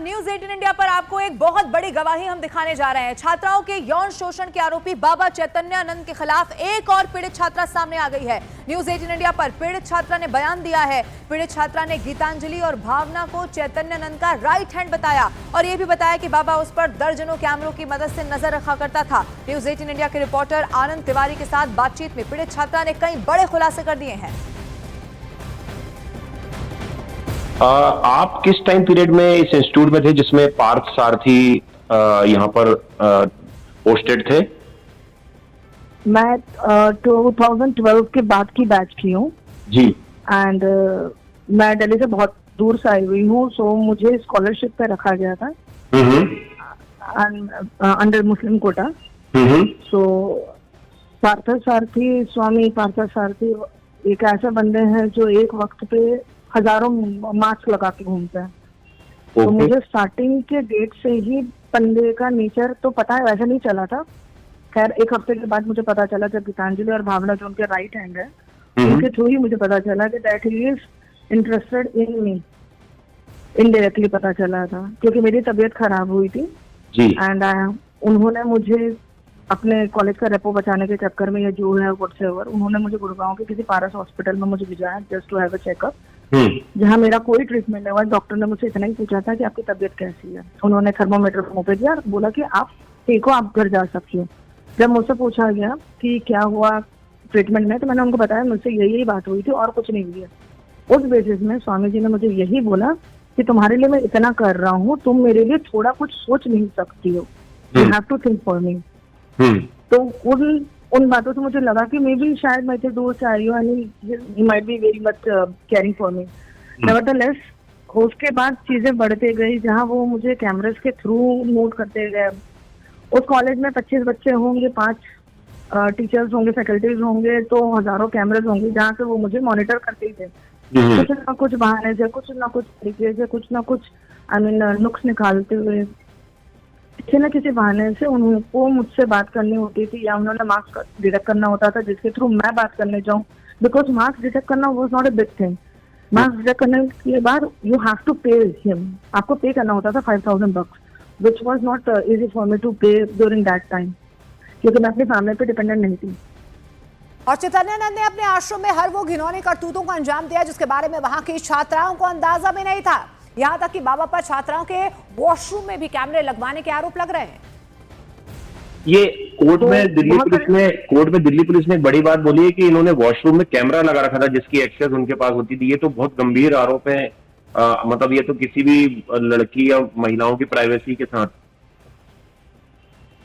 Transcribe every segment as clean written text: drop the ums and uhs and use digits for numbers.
News 18 India पर आपको एक बहुत बड़ी गवाही हम दिखाने जा रहे हैं। छात्राओं के यौन शोषण के आरोपी बाबा चैतन्यानंद के खिलाफ एक और पीड़ित छात्रा सामने आ गई है। न्यूज 18 इंडिया पर पीड़ित छात्रा ने बयान दिया है। पीड़ित छात्रा ने गीतांजलि और भावना को चैतन्यानंद का राइट हैंड बताया और यह भी बताया कि बाबा उस पर दर्जनों कैमरों की मदद से नजर रखा करता था। न्यूज 18 इंडिया के रिपोर्टर आनंद तिवारी के साथ बातचीत में पीड़ित छात्रा ने कई बड़े खुलासे कर दिए हैं। आप किस टाइम पीरियड में इस इंस्टीट्यूट में थे जिसमें पार्थ सारथी यहाँ पर पोस्टेड थे? मैं 2012 के बाद की बैच की हूँ जी। एंड मैं दिल्ली से बहुत दूर से आई हुई हूँ, सो मुझे स्कॉलरशिप पे रखा गया था अंडर मुस्लिम कोटा। सो पार्थसारथी, स्वामी पार्थसारथी एक ऐसे बंदे हैं जो एक वक्त पे हजारों मास्क लगा के घूमते हैं। तो मुझे स्टार्टिंग के डेट से ही बंदे का नेचर तो पता है, वैसे नहीं चला था। खैर एक हफ्ते के बाद मुझे पता चला जब गीतांजलि और भावना जो उनके राइट हैंड है उनके थ्रू ही मुझे पता चला कि that he is interested in me. Indirectly पता चला था क्योंकि मेरी तबीयत खराब हुई थी एंड उन्होंने मुझे अपने कॉलेज का रेपो बचाने के चक्कर में, या जो है व्हाटएवर, उन्होंने मुझे गुड़गांव के किसी पारस हॉस्पिटल में मुझे भिजाया just to have a checkup, जहाँ मेरा कोई ट्रीटमेंट नहीं हुआ। डॉक्टर ने मुझसे इतना ही पूछा था कि आपकी तबीयत कैसी है। उन्होंने थर्मोमीटर मुंह पे दिया, बोला कि आप ठीक हो, आप घर जा सकती हो। जब मुझसे पूछा गया कि क्या हुआ ट्रीटमेंट में, तो मैंने उनको बताया मुझसे यही बात हुई थी और कुछ नहीं हुई है। उस बेसिस में स्वामी जी ने मुझे यही बोला कि तुम्हारे लिए मैं इतना कर रहा हूँ, तुम मेरे लिए थोड़ा कुछ सोच नहीं सकती हो, you have to think for me. तो उन बातों से मुझे लगा कि मे बी शायद मैं इतने दूर से आई हूँ and he might be very much caring for me. Nevertheless उसके बाद चीजें बढ़ते गई, जहाँ वो मुझे कैमरेस के थ्रू नोट करते गए। उस कॉलेज में 25 बच्चे होंगे, 5 टीचर्स होंगे, फैकल्टीज होंगे, तो हजारों कैमरेज होंगे जहाँ से वो मुझे मॉनिटर करते ही थे। कुछ ना कुछ बहाने से, कुछ ना कुछ तरीके से, कुछ ना कुछ नुक्स निकालते हुए, किसी न किसी बहाने से उनको मुझसे बात करनी होती थी या उन्होंने मार्क्स डिटेक्ट करना होता था जिसके थ्रू मैं बात करने जाऊँ। बिकॉज मार्क्स डिटेक्ट करना was not a big thing. Marks detect करने के बाद you have to pay him, आपको पे करना होता था $5,000, which was not easy for me to pay during that time, क्योंकि मैं अपनी फैमिली पे डिपेंडेंट नहीं थी। और चैतन्यानंद ने अपने आश्रम में हर वो घिनौनी करतूतों को अंजाम दिया जिसके बारे में वहां की छात्राओं को अंदाजा भी नहीं था। यहाँ तक कि बाबा पर छात्राओं के वॉशरूम में भी कैमरे लगवाने के आरोप लग रहे हैं। ये कोर्ट में दिल्ली पुलिस ने एक बड़ी बात बोली है कि इन्होंने वॉशरूम में कैमरा लगा रखा था जिसकी एक्सेस उनके पास होती थी। ये तो बहुत गंभीर आरोप है। मतलब ये तो किसी भी लड़की या महिलाओं की प्राइवेसी के साथ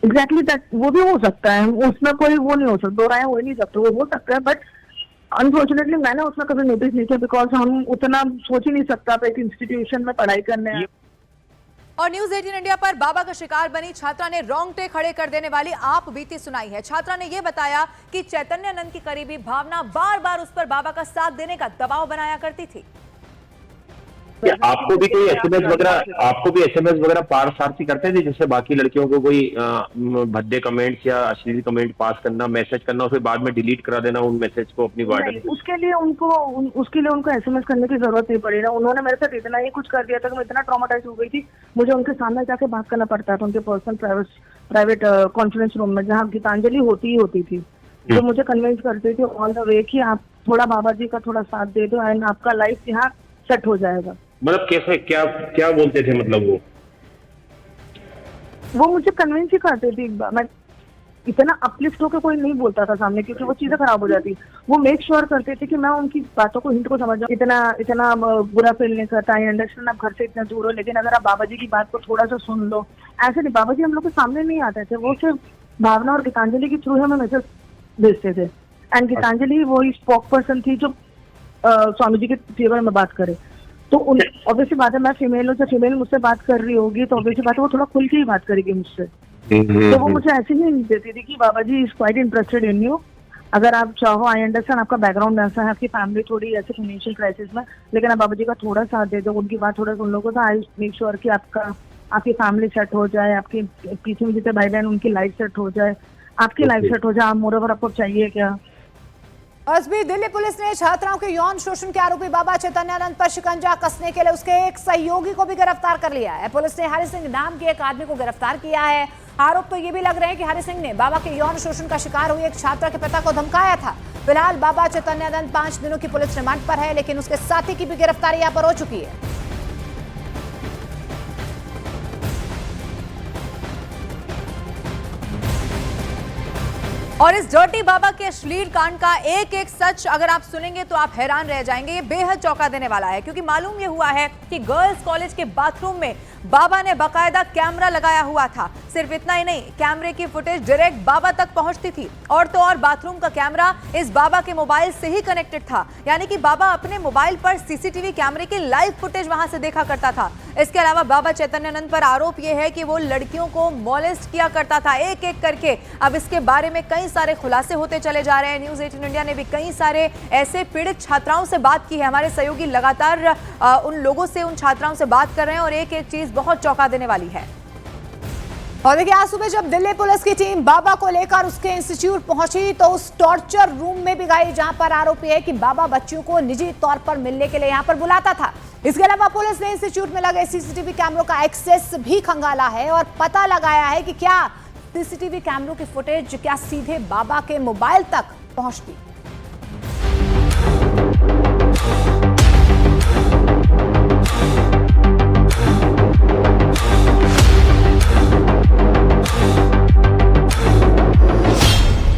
एग्जैक्टली वो भी हो सकता है, उसमें कोई वो नहीं हो सकता, दो राय हो नहीं सकते, वो हो सकता है। बट अनफॉर्चुनेटली मैंने उसमें कभी नोटिस नहीं किया, बिकॉज हम उतना सोच ही नहीं सकता एक इंस्टीट्यूशन में पढ़ाई करने। और न्यूज 18 इंडिया पर बाबा का शिकार बनी छात्रा ने रोंगटे खड़े कर देने वाली आप बीती सुनाई है। छात्रा ने यह बताया कि चैतन्यानंद की करीबी भावना बार बार उस पर बाबा का साथ देने का दबाव बनाया करती थी। आपको भी कोई एसएमएस वगैरह पार सारथी करते थे जिससे बाकी लड़कियों को कोई भद्दे कमेंट्स या अश्लील कमेंट पास करना, मैसेज करना और फिर बाद में डिलीट करा देना उन मैसेज को अपनी वार्डन? उसके लिए उनको एसएमएस करने की जरूरत नहीं पड़ी ना। उन्होंने मेरे साथ इतना ही कुछ कर दिया था कि मैं इतना ट्रॉमाटाइज हो गई थी, मुझे उनके सामने जाके बात करना पड़ता था उनके पर्सनल प्राइवेट कॉन्फ्रेंस रूम में, जहाँ गीतांजलि होती थी। तो मुझे कन्विंस करती थी ऑल द वे कि आप थोड़ा बाबा जी का थोड़ा साथ दे दो एंड आपका लाइफ यहाँ सेट हो जाएगा। मतलब कैसे, क्या बोलते थे? मतलब वो मुझे कन्विंस ही करते थे। मैं इतना अपलिफ्ट होकर कोई नहीं बोलता था सामने, क्योंकि वो चीजें खराब हो जाती। वो मेक श्योर करते थे कि मैं उनकी बातों को, हिंट को समझ जाऊँ। इतना बुरा फील नहीं करता। आई अंडरस्टैंड आप घर से इतना दूर हो, लेकिन अगर आप बाबा जी की बात को थोड़ा सा सुन लो। ऐसे नहीं, बाबा जी हम लोग के सामने नहीं आते थे, वो सिर्फ भावना और गीतांजलि के थ्रू हमें मैसेज भेजते थे। एंड गीतांजलि वही स्पोक पर्सन थी जो स्वामी जी के फेवर में बात करे। तो ऑब्वियसली बात है, मैं फीमेल हूँ, जब फीमेल मुझसे बात कर रही होगी तो ऑब्वियसली बात है वो थोड़ा खुल के ही बात करेगी मुझसे। तो वो मुझे ऐसे ही देती थी कि Baba ji is quite interested in you, अगर आप चाहो। आई अंडरस्टैंड आपका बैकग्राउंड ऐसा है, आपकी फैमिली थोड़ी ऐसे फाइनेंशियल क्राइसिस में, लेकिन आप बाबा जी का थोड़ा साथ दे दो, उनकी बात थोड़ा सुन लोगे तो आई मेक श्योर कि आपकी फैमिली सेट हो जाए, आपके पीछे में जितने भाई बहन उनकी लाइफ सेट हो जाए, आपकी लाइफ सेट हो जाए। मोर ओवर आपको चाहिए क्या? और इस बीच दिल्ली पुलिस ने छात्राओं के यौन शोषण के आरोपी बाबा चैतन्यानंद पर शिकंजा कसने के लिए उसके एक सहयोगी को भी गिरफ्तार कर लिया है। पुलिस ने हरि सिंह नाम के एक आदमी को गिरफ्तार किया है। आरोप तो ये भी लग रहे हैं कि हरि सिंह ने बाबा के यौन शोषण का शिकार हुई एक छात्रा के पिता को धमकाया था। फिलहाल बाबा चैतन्यानंद 5 दिनों की पुलिस रिमांड पर है, लेकिन उसके साथी की भी गिरफ्तारी यहाँ पर हो चुकी है। और इस डर्टी बाबा के अश्लील कांड का एक एक सच अगर आप सुनेंगे तो आप हैरान रह जाएंगे। ये बेहद चौंका देने वाला है, क्योंकि मालूम ये हुआ है कि गर्ल्स कॉलेज के बाथरूम में बाबा ने बाकायदा कैमरा लगाया हुआ था। सिर्फ इतना ही नहीं, कैमरे की फुटेज डायरेक्ट बाबा तक पहुंचती थी। और तो और बाथरूम का कैमरा इस बाबा के मोबाइल से ही कनेक्टेड था, यानी कि बाबा अपने मोबाइल पर सीसीटीवी कैमरे की लाइव फुटेज वहां से देखा करता था। इसके अलावा बाबा चैतन्यानंद पर आरोप यह है कि वो लड़कियों को मॉलेस्ट किया करता था एक एक करके। अब इसके बारे में कई सारे खुलासे होते चले जा रहे हैं। न्यूज़ 18 इंडिया ने भी कई सारे ऐसे पीड़ित छात्राओं से बात की है। हमारे सहयोगी लगातार उन लोगों से, उन छात्राओं से बात कर रहे हैं और एक एक चीज बहुत चौंका देने वाली है। और देखिए, आज सुबह जब दिल्ली पुलिस की टीम बाबा को लेकर उसके इंस्टीट्यूट पहुंची तो उस टॉर्चर रूम में भी गई, जहां पर आरोपी है कि बाबा बच्चियों को निजी तौर पर मिलने के लिए यहां पर बुलाता था। इसके अलावा पुलिस ने इंस्टीट्यूट में लगे सीसीटीवी कैमरों का एक्सेस भी खंगाला है और पता लगाया है कि क्या सीसीटीवी कैमरों की फुटेज क्या सीधे बाबा के मोबाइल तक पहुंचती।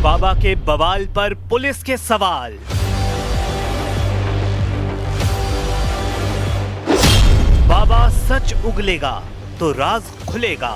बाबा के बवाल पर पुलिस के सवाल। बाबा सच उगलेगा तो राज खुलेगा।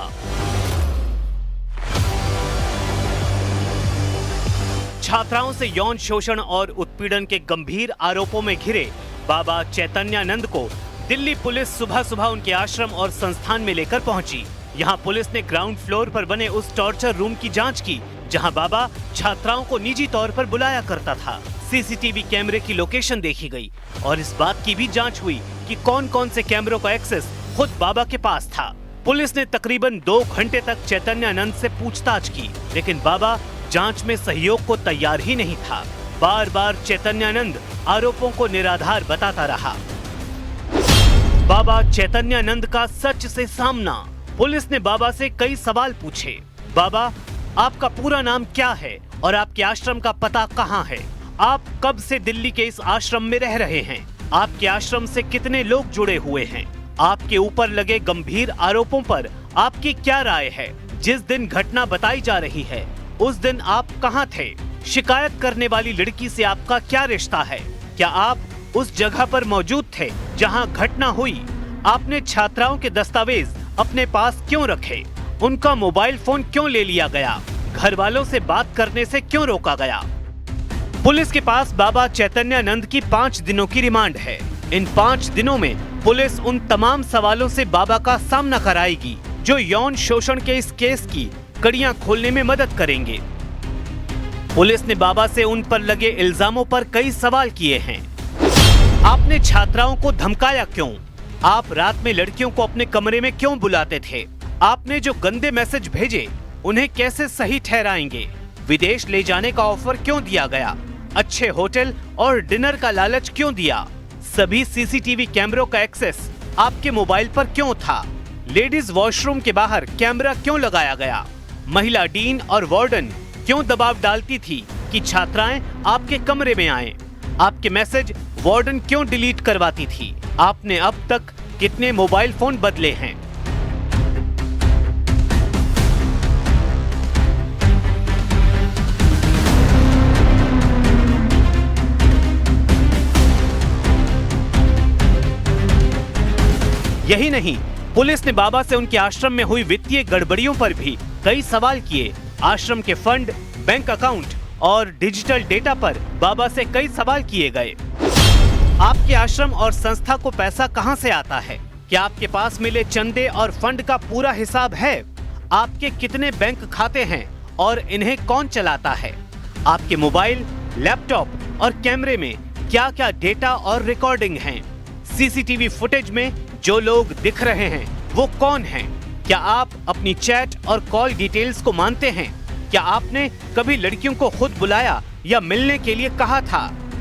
छात्राओं से यौन शोषण और उत्पीड़न के गंभीर आरोपों में घिरे बाबा चैतन्यानंद को दिल्ली पुलिस सुबह सुबह उनके आश्रम और संस्थान में लेकर पहुंची। यहां पुलिस ने ग्राउंड फ्लोर पर बने उस टॉर्चर रूम की जांच की, जहां बाबा छात्राओं को निजी तौर पर बुलाया करता था। सीसीटीवी कैमरे की लोकेशन देखी गई और इस बात की भी जांच हुई कि कौन कौन से कैमरों का एक्सेस खुद बाबा के पास था। पुलिस ने तकरीबन 2 घंटे तक चैतन्यानंद से पूछताछ की, लेकिन बाबा जांच में सहयोग को तैयार ही नहीं था। बार बार चैतन्यानंद आरोपों को निराधार बताता रहा। बाबा चैतन्यानंद का सच से सामना। पुलिस ने बाबा से कई सवाल पूछे। बाबा, आपका पूरा नाम क्या है और आपके आश्रम का पता कहाँ है? आप कब से दिल्ली के इस आश्रम में रह रहे हैं? आपके आश्रम से कितने लोग जुड़े हुए हैं? आपके ऊपर लगे गंभीर आरोपों पर आपकी क्या राय है? जिस दिन घटना बताई जा रही है उस दिन आप कहाँ थे? शिकायत करने वाली लड़की से आपका क्या रिश्ता है? क्या आप उस जगह पर मौजूद थे जहाँ घटना हुई? आपने छात्राओं के दस्तावेज अपने पास क्यों रखे? उनका मोबाइल फोन क्यों ले लिया गया? घर वालों से बात करने से क्यों रोका गया? पुलिस के पास बाबा चैतन्यानंद की 5 दिनों की रिमांड है। इन 5 दिनों में पुलिस उन तमाम सवालों से बाबा का सामना कराएगी जो यौन शोषण के इस केस की कड़ियां खोलने में मदद करेंगे। पुलिस ने बाबा से उन पर लगे इल्जामों पर कई सवाल किए हैं। आपने छात्राओं को धमकाया क्यों? आप रात में लड़कियों को अपने कमरे में क्यों बुलाते थे? आपने जो गंदे मैसेज भेजे उन्हें कैसे सही ठहराएंगे? विदेश ले जाने का ऑफर क्यों दिया गया? अच्छे होटल और डिनर का लालच क्यों दिया? सभी सीसीटीवी कैमरों का एक्सेस आपके मोबाइल पर क्यों था? लेडीज वॉशरूम के बाहर कैमरा क्यों लगाया गया? महिला डीन और वार्डन क्यों दबाव डालती थी कि छात्राएं आपके कमरे में आएं? आपके मैसेज वार्डन क्यों डिलीट करवाती थी? आपने अब तक कितने मोबाइल फोन बदले हैं? यही नहीं, पुलिस ने बाबा से उनके आश्रम में हुई वित्तीय गड़बड़ियों पर भी कई सवाल किए। आश्रम के फंड, बैंक अकाउंट और डिजिटल डेटा पर बाबा से कई सवाल किए गए। आपके आश्रम और संस्था को पैसा कहां से आता है? क्या आपके पास मिले चंदे और फंड का पूरा हिसाब है? आपके कितने बैंक खाते हैं और इन्हें कौन चलाता है? आपके मोबाइल, लैपटॉप और कैमरे में क्या क्या डेटा और रिकॉर्डिंग हैं? सीसीटीवी फुटेज में जो लोग दिख रहे हैं वो कौन हैं? क्या आप अपनी चैट और कॉल डिटेल्स को मानते हैं? क्या आपने कभी लड़कियों को खुद बुलाया या मिलने के लिए कहा था?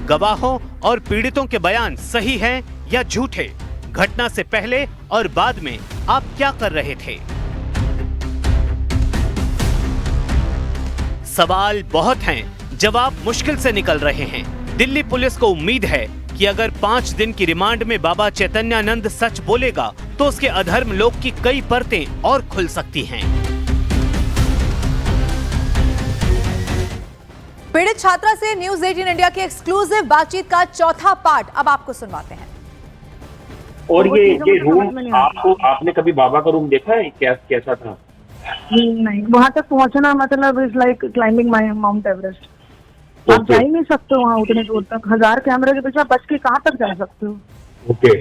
गवाहों और पीड़ितों के बयान सही हैं या झूठे? घटना से पहले और बाद में आप क्या कर रहे थे? सवाल बहुत हैं, जवाब मुश्किल से निकल रहे हैं। दिल्ली पुलिस को उम्मीद है कि अगर 5 दिन की रिमांड में बाबा चैतन्यानंद सच बोलेगा तो उसके अधर्म लोक की कई परतें और खुल सकती हैं। पीड़ित छात्रा से न्यूज 18 इंडिया की एक्सक्लूसिव बातचीत का चौथा पार्ट अब आपको सुनवाते हैं। और ये रूम आपने कभी बाबा का रूम देखा है? कैसा था? नहीं, वहाँ तक पहुँचना मतलब is like climbing mount Everest. आप जा ही नहीं सकते वहाँ उतने दूर तक। 1000 कैमरे के पीछे बच के कहाँ तक जा सकते हो? ओके।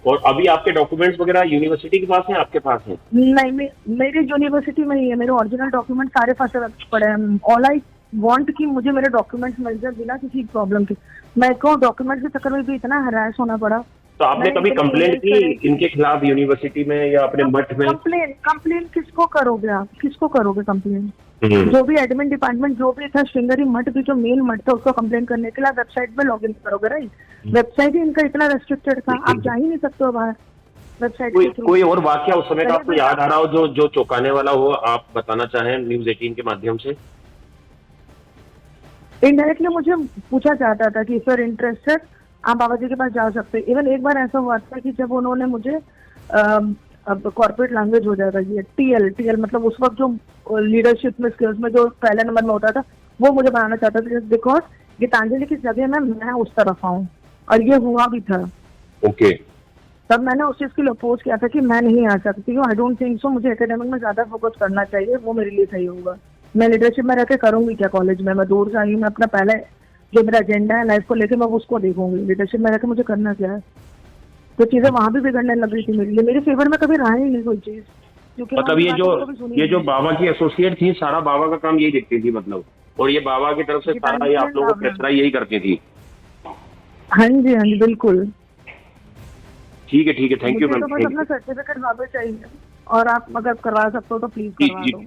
और अभी आपके डॉक्यूमेंट्स वगैरह यूनिवर्सिटी के पास हैं, आपके पास हैं? नहीं, मेरी यूनिवर्सिटी में ही है। मेरे ओरिजिनल डॉक्यूमेंट सारे फंसे पड़े हैं। ऑल आई वांट कि मुझे मेरे डॉक्यूमेंट्स मिल जाए बिना किसी प्रॉब्लम के। मैं को डॉक्यूमेंट्स के चक्कर में भी इतना हरास होना पड़ा। तो आपने कभी कंप्लेंट की इनके खिलाफ यूनिवर्सिटी में या अपने मठ में? कंप्लेन किसको करोगे आप? किसको करोगे कंप्लेन? जो भी एडमिन डिपार्टमेंट जो भी था, श्रृंगेरी मठ भी जो मेन मठ था, उसको कंप्लेन करने के लिए वेबसाइट पे लॉगिन करोगे, राइट? वेबसाइट ही इनका इतना रेस्ट्रिक्टेड था, आप जा ही नहीं सकते हो बाहर वेबसाइट के थ्रू। कोई और वाकया उस समय का आपको याद आ रहा हो जो चौंकाने वाला हो, आप बताना चाहें न्यूज 18 के माध्यम से? इनडायरेक्टली मुझे पूछा जाता था कि सर इंटरेस्टेड, आप बाबा जी के पास जा सकते हैं। इवन एक बार ऐसा हुआ था कि जब उन्होंने मुझे अब कॉर्पोरेट लैंग्वेज हो जाएगा ये टीएल मतलब उस वक्त जो लीडरशिप में स्किल्स में जो पहले नंबर में होता था, वो मुझे बनाना चाहता था बिकॉज गीतांजलि की जगह में मैं उस तरफ आऊँ, और ये हुआ भी था। ओके। तब मैंने उस चीज के लिए अपोज किया था कि मैं नहीं आ सकती हूँ, आई डोंट थिंक सो, मुझे एकेडमिक में ज्यादा फोकस करना चाहिए, वो मेरे लिए सही होगा। मैं लीडरशिप में रहकर करूंगी क्या कॉलेज में? मैं दूर से आई हूँ, मैं अपना पहले जो मेरा एजेंडा है लाइफ को लेकर मैं उसको देखूंगी। लीडरशिप में रहकर मुझे करना क्या है? तो चीजें वहां भी बिगड़ने लग रही थी मेरे लिए। मेरे फेवर में कभी रहा ही नहीं कोई चीज, क्योंकि मतलब ये जो बाबा की एसोसिएट थी, सारा बाबा का काम यही देखती थी मतलब, और ये बाबा की तरफ से सारा ये आप लोगों को प्रेशराइज यही करती थी? हाँ जी बिल्कुल। ठीक है, थैंक यू मैम। मुझे तो बस अपना सर्टिफिकेट वापस चाहिए, और आप अगर करवा सकते हो तो प्लीज करवा दो।